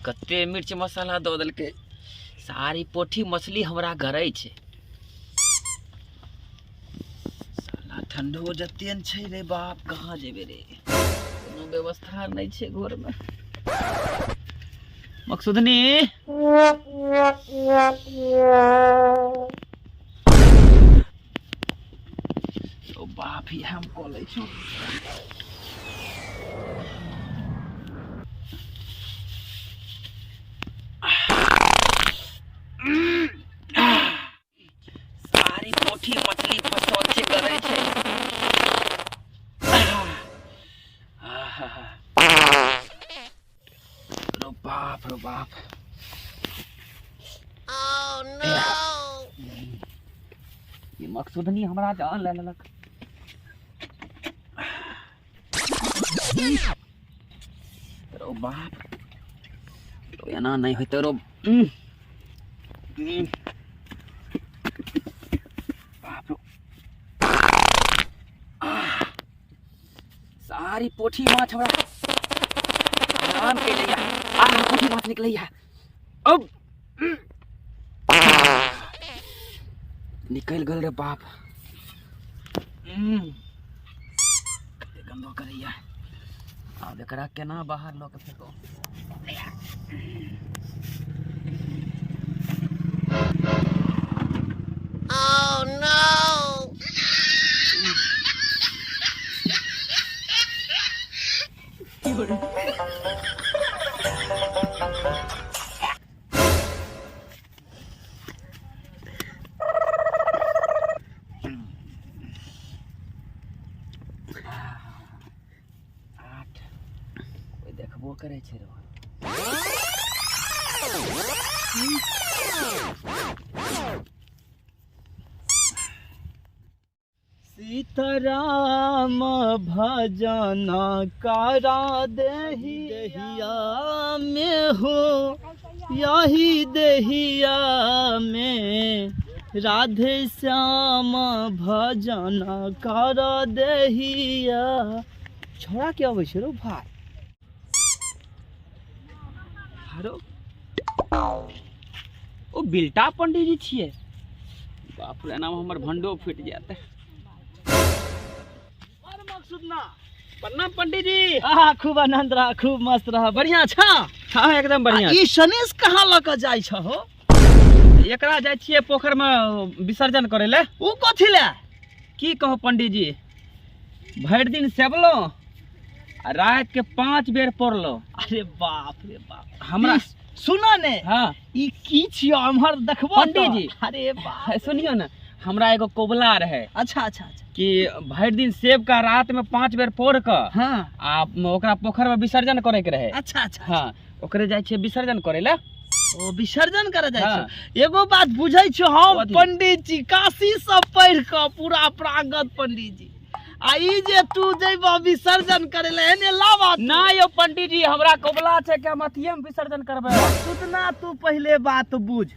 कते मिर्च मसाला दो दल के सारी पोठी मछली हमरा घरे छे। साला ठंडो जतेन छे रे बाप, कहाँ जेबे रे, कोनो व्यवस्था नहीं छे घर में। मकसूदनी तो बाप ही हम कॉलेज छू। सारी पोठी मछली फसल छे करे छे। रो बाप रो बाप। Oh no! ये मकसूदनी हमरा जान ले लेलक। रो बाप, तो एना नहीं होते रो। सारी पोठी माछ हमरा आराम के लिया। पोठी माछ निकल है अब। निकल गल रे बाप। गंदो करैया। अब एकरा केना बाहर ल के फेंको। Oh no! देखबो करे छे रो। सीताराम भजन करा देहिया में हो, यही देहिया में राधे श्याम भजन कर देहिया। छोड़ा के आवे छे रो भाई। हारो ओ बिल्टा पंडित जी छिए। बाप रे, नाम हमर भंडो फूट जाते। अरे मकसूदना, प्रणाम पंडित जी। खूब आनंद रहा, खूब मस्त रहा। बढ़िया छा? हाँ एकदम बढ़िया। ई सनेश कहाँ लक जाय छ हो? एकरा जाय छिए पोखर में विसर्जन करे ले। ऊ कथि ले? की कहो पंडित जी, भर दिन सेबलो आ रात के 5 बेर पड़लो। अरे बाप रे बाप। हमरा सुना ने। हाँ ई की छियो हमर देखबो पंडित जी। अरे बाप सुनियो ना, हमरा एगो कोबला रहे। अच्छा अच्छा अच्छा। कि भर दिन सेब का रात में 5 बेर पोड़ के हाँ आ ओकरा पोखर में विसर्जन करे के रहे। अच्छा अच्छा। हाँ ओकरे जाय छे विसर्जन करे ले। ओ विसर्जन करे जाय छे। एगो बात बुझै छो हम पंडित जी काशी सब पढ़ के पूरा प्रागत पंडित जी। आई जे तू जइबो विसर्जन करे ले एने लावा ना यो पंडित जी, हमरा कोबला छे के हम अथिये में विसर्जन करबे। सुतना तू पहले बात बुझ।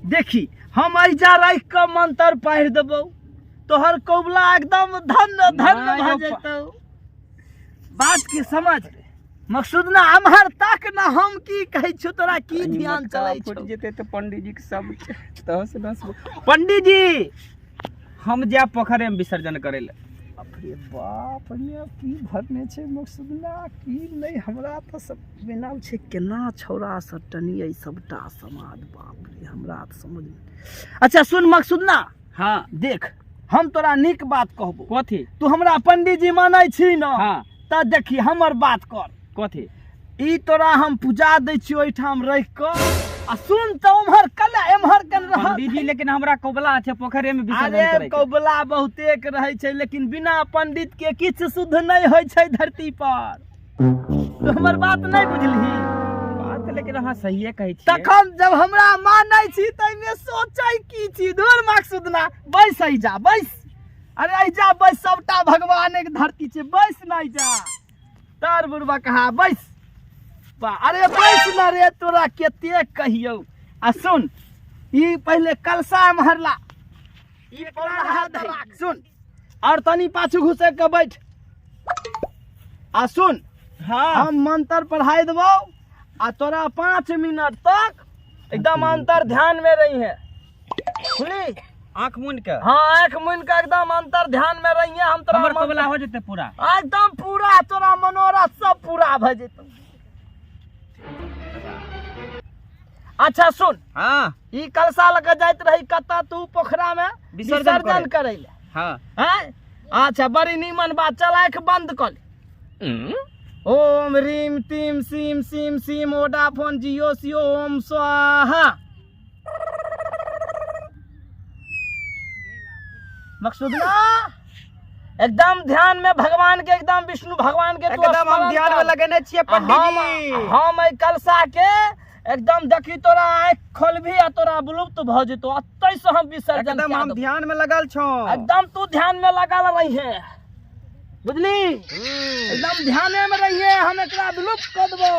देखी हम ऐजा रख के मंत्र पढ़ देबो, तोहर कोबला एकदम धन्य धन्य भ जेतौ। बात के समझ मकसूदना। हमहर तक ना हम की कहै छु, तोरा की ध्यान चलै छ। फुट जेते त पंडित जी के सब तहस नस। पंडित जी हम जा पोखरे में विसर्जन करे ले। अरे बाप रे, की भरने छे मकसूदना, की नहीं हमरा त सब बेनाम छे। केना छौरा सटनियै सबटा समाज। बाप रे हमरा त समझ में। अच्छा सुन मकसूदना। हाँ देख हम तोरा निक बात कहबो। कथि? तू हमरा पंडित जी मानै छी न? हाँ त देखी हमर बात कर। कथि? ई तोरा हम पूजा दै छी ओइठाम रह के। आ सुन त उम्हर कला एम्हर कन रह पंडित जी। लेकिन हमरा कोबला छे पोखरे में विसर्जन करे। अरे कोबला बहुते के रहै छे, लेकिन बिना पंडित के किछ शुद्ध नहीं होय छे धरती पर। तो हमर बात नहीं बुझलही? बात लेकिन हां सहीए कहै छी। तखन जब हमरा मानै छी त में सोचै की छी। दूर मकसूदना बैस ही जा बैस। अरे आई जा बैस, सबटा भगवान के धरती छे। बैस नहीं जा तार बुरबा कहा बैस। अरे बैस ना रे, तोरा केते कहियो। आ सुन ई पहले कलसा महरला। ई पहला सुन और तनी पाछू घुसे के बैठ। आ सुन, हाँ हम मंत्र पढ़ाई देबो आ तोरा 5 मिनट तक एकदम अंतर ध्यान में रही है, सुनी? आँख मूंद के हाँ, आँख मूंद के एकदम अंतर ध्यान में रही है। हम तोरा हमर कबला हो जते पूरा एकदम पूरा तोरा मनोरथ सब पूरा भ जेतौ। अच्छा सुन, हाँ ई कलशा लग जाइत रही कत्ता तू पोखरा में विसर्जन करे ले। हाँ हैं? अच्छा बड़ी नीमन बात, चल आँख बंद कर ले। ओम रीम टीम सीम सीम सीम वोडाफोन जियो सियो ओम स्वाहा। मकसूदना एकदम ध्यान में भगवान के, एकदम विष्णु भगवान के तू एकदम हम ध्यान में लगेने छिए पंडित जी। हम ए कलशा के एकदम देखी तोरा आँख खोलभी आ तोरा विलुप्त भ जेतो, अतै से हम विसर्जन एकदम हम ध्यान में लगल छौ। एकदम तू ध्यान में लगल रही है, बुझली? एकदम ध्याने में रही है, हम एकरा विलुप्त कर देबो।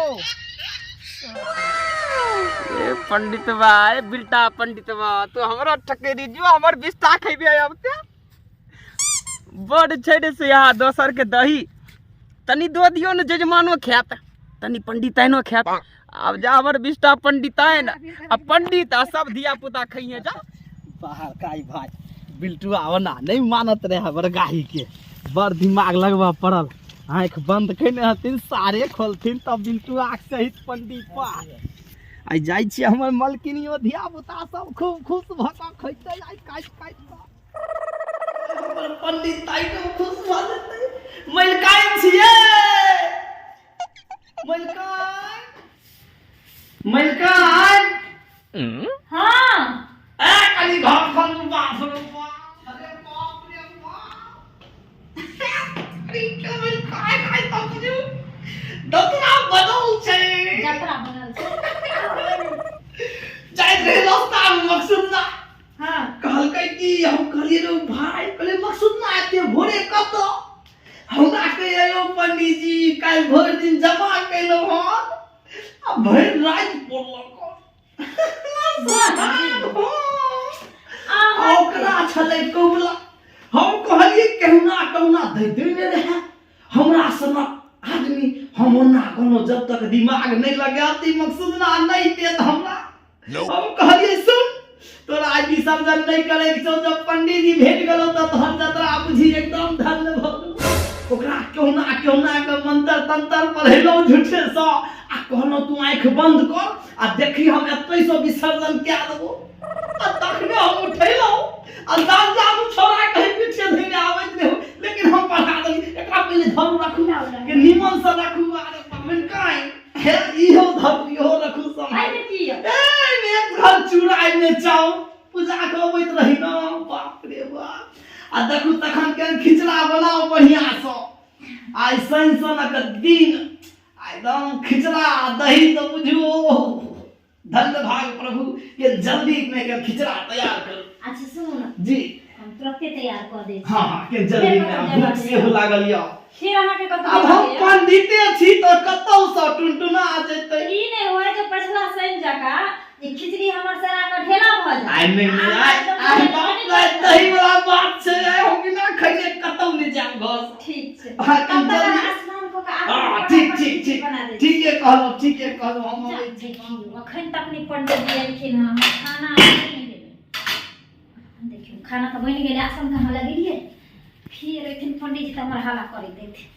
ए पंडित बा, ए बिल्टा पंडित बा, तू हमरा ठकेरी जो हमर बिस्ता खइबे अब ते बड़ छेड़े से यहाँ दोसर के दही तनी दो दियो न जजमानो खात, तनी पंडिताइनो खात। अब जा हमर बिस्ता पंडिताइन आ पंडित आ सब धिया पुता खइए जा। बाहर काई भाई बिल्टू आवना नहीं मानत रहे हमर गाही के, बड़ दिमाग लगवा पड़ल। आँख बंद कइने हथिन, सारे खोलथिन तब बिल्टू आँख सहित पंडित पास आई जाइ छी। हमर मलकिनियो धिया पुता सब खूब खुश भ क खइते आई काट काट के। हमर पंडित ताई के खुश भ जेतै। मलकाई छिए, मलकाई मलकाई। हाँ ए कनी घर खोल बाप रे बाप, अरे बाप रे बाप। अरे केवल काय काय तबजू दतरा बनल छै, जतरा बनल छै। जाय रे रास्ता में मकसूदना हाँ कहलकै कि हम कहलिए रे भाई, कहले मकसूदना एते भोरे कत हमरा कहिए यौ पंडित जी काल भर दिन जमा कैलो हन आ भर रात पड़लक। ओकरा छलै कौला, हम कहलिए केहुना कहुना दैते रहे हमरा सनक आदमी। हम ओना कोनो जब तक दिमाग नहीं लगाती मकसूदना नहीं देत हमरा। हम कहलिए सुन तोरा आज विसर्जन नहीं करे छौ, जब पंडित जी भेट गेलो त तोहर जतरा बुझी एकदम धन्य भ गेलो। ओकरा केहुना केहुना के मंत्र तंत्र पढ़ेलो झूठे स आ कहलो तू आँख बंद कर आ देखी हम एतै से विसर्जन क्या देबो। आ तखने हम उठेलो आ जान छोरा कहीं पीछे धइने आबैत रहो, लेकिन हम पढ़ा देली एकरा पहले धम रखू के निमन से रखू। अरे पवन काई हे इहो धम इहो रखू सब। आइ की ए एक घर चुराई में जाओ पूजा करबैत रही न, बाप रे बाप। आ देखू तखन के खिचड़ा बनाओ बढ़िया से। आई सनक दिन एकदम खिचड़ा दही तो बुझो धन्य भाग प्रभु के जल्दी में के खिचड़ा तैयार करू। अच्छा सुनो ना जी हम तुरंते तैयार कर दे। हाँ हाँ के जल्दी में भूख से हो लागल या। फिर अहाँ के कत अब हम पंडिते छी तो कतौ से टुनटुना आ जतै। ई नहीं होय तो पछला सैन जका ई खिचड़ी हमर सरा का ढेला भ जाय। आई नहीं आई बाप रे दही वाला बात छै, हम बिना खइले कतौ नहीं जाम घर। ठीक छै हाँ, तब तक जल्दी। स्नान को का हां ठीक ठीक ठीक बना दे। ठीक है कहलो, ठीक है कहलो। हम आबै छी। अखन तक नहीं पंडित जी एलखिन हम खाना नहीं देबे। देखियो खाना तो बनि गेलै, आसन हम लगेलिए फिर एखन पंडित जी त हमर हाला करै देथिन।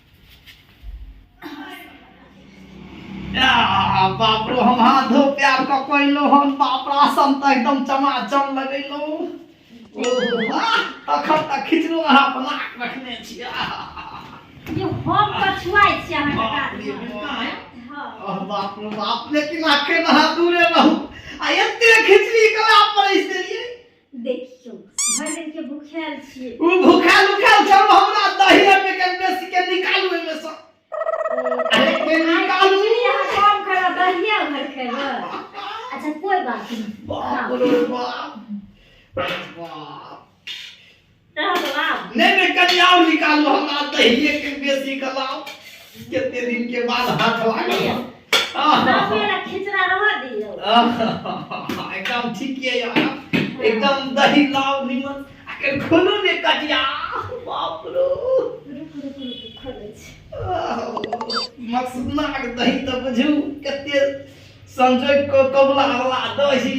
या बाप रे हम हाथ धो प्यार क कइलो हन, बाप रे आसन त एकदम चमाचम लगैलो। ओ वाह तखन त खिचड़ो अहाँ बना के रखने छी। ये हम कछुआई छी अहाँ के बाप रे काज। बिकाय। हां बाप रे बाप, लेकिन आखे ना दूरे रहू आ एते खिचड़ी कला पड़ै से। देखियो भर दिन के भूखेल छी। उ भूखल चल हमरा दही में के बेसी के निकालू एमे से। अरे के निकालू यहाँ काम करा दहिया भर खेलो। अच्छा कोई बात नहीं। बाप रे बाप बाप। नहीं कनियाओ निकालू हमरा दहिए के बेसी कलाओ। केते दिन के बाद हाथ लागल। मेरा खिचड़ा रह दियो। एकदम ठीक है यार, एकदम दही लाओ निमन आके खोलो ने कटिया। बाप रे रुक खोले छी। मकसूदना के दही तो बुझू कते संजोग को कबला वाला दही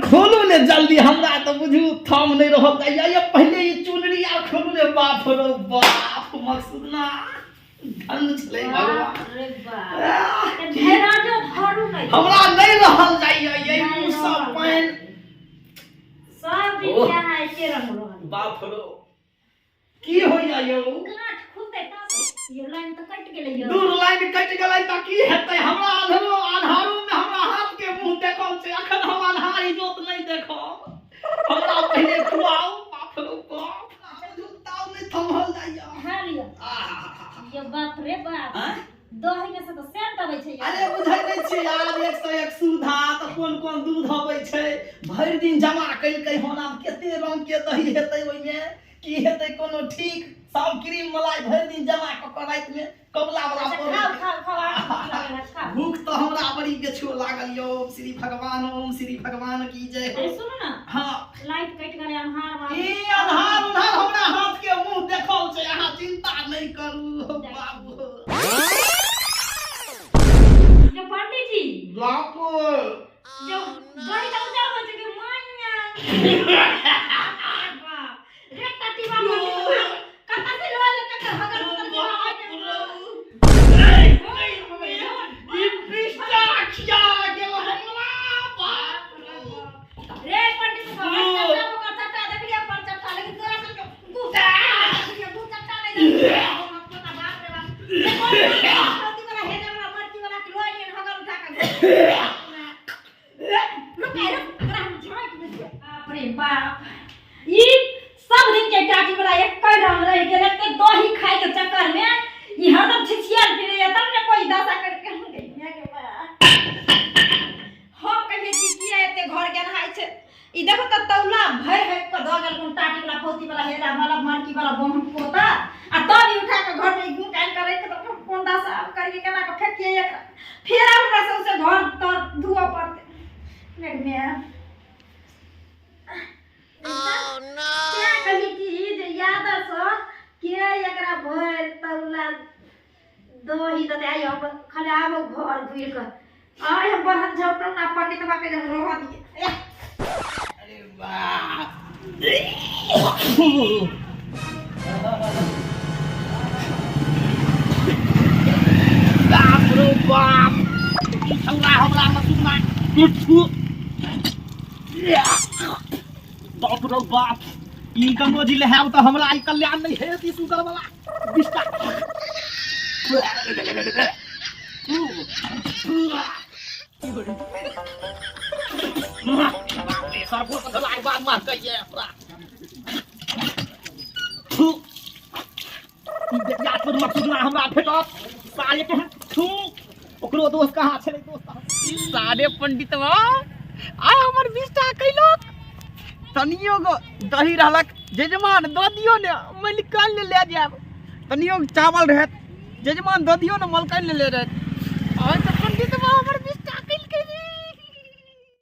खोलू ने जल्दी हमरा तो बुझू थम नहीं रहत ये पहले ये चुनरी आ खोलू ने बाप रो बाप मकसूदना धन चले भगवान अरे बाप घेरा जो भरू नहीं हमरा नहीं रहल जाइए ये सब पाइन सब दिन क्या है के रंग रहल बाप रो की होइया यो गांठ खुलते ता ये लाइन तो कट गेलै यो दूर लाइन कट गेलै त की हेतै हमरा आधारो में हमरा हाथ के मुंह देखल छै अखन हम आधार इजोत नहीं देखो हमरा पहले खुआओ बाप रो बाप जुताओ नहीं थमहल जाइया हां लियो ये बाप रे बाप दही में से तो सेंट आबै छै अरे बुझै नै छी यार 101 सुधा त कोन कोन दूध आबै छै भरि दिन जमा कइलकै होना केते रंग के दही हेतै ओइ में की हेतै कोनो ठीक सब क्रीम मलाई भरि दिन जमा क के रात में कबला वाला खाओ भूख तो हमरा बड़ी गेछो लागल यो ओम श्री भगवान की जय हो सुनो ना हां लाइट कट गेलै अन्हार में ई अन्हार हमरा हाथ के मुंह देखल छै अहाँ चिंता नहीं करू बाबू जो पंडित जी बापू जो दही तो उजा हो छै कि मानिया रे टटी बाबा कता से लो ले कता भगल उतर के ई पिस्ता खिया गेल हमरा बाप रे पंडित बाबा चट्टा देख लिया पर चट्टा लेकिन तोरा से गुटा नहीं दे पता बाप रे बाप प्रति वाला हे जमा मर्ती वाला की लोई ने भगल उठा के अरे बाप ई सब दिन के टाटी वाला एक कर रंग रह गेले तो दही खाए के चक्कर में ई हरदम छिछियाल फिरे तब ने कोई दशा करके हम गइया के बा हम कहिए कि किया एते घर के नहाय छै ई देखो त तौला भर है क द गेल कोन टाटी वाला पोती वाला हेरा वाला मरकी वाला बम पोता आ तब ई उठा के घर में गुं काल करे के तो कोन दशा करके केना के फेंकिए एक फिर हमरा से उसे घर तो धुआ पड़ते नेक में Oh no! क्या कही कि जे याद सो के एकरा भर तौला दही दते आई हम खाली आबो घर घुर के आय हम बहन झपटो ना पंडित बा के रह दिए अरे वाह बाप रो बाप हमरा मसुमा बाप रो बाप ई गंगोजी ले है तो हमरा आई कल्याण नहीं है ती सुगर वाला बिस्ता सर को गलाई बात मार कहिए हमरा ई बेटिया पर मसुमा हमरा भेटत साले के थू ओकरो दोस्त कहां छै दोस्त सारे पंडितवा आ हमर बिस्ता कैलक तनियो गो दही रहलक जजमान दऽ दियो ने मैं निकाल ले जाब तनियो चावल रहत जजमान दऽ दियो ने मलकान ले रहत आ तो पंडितवा हमर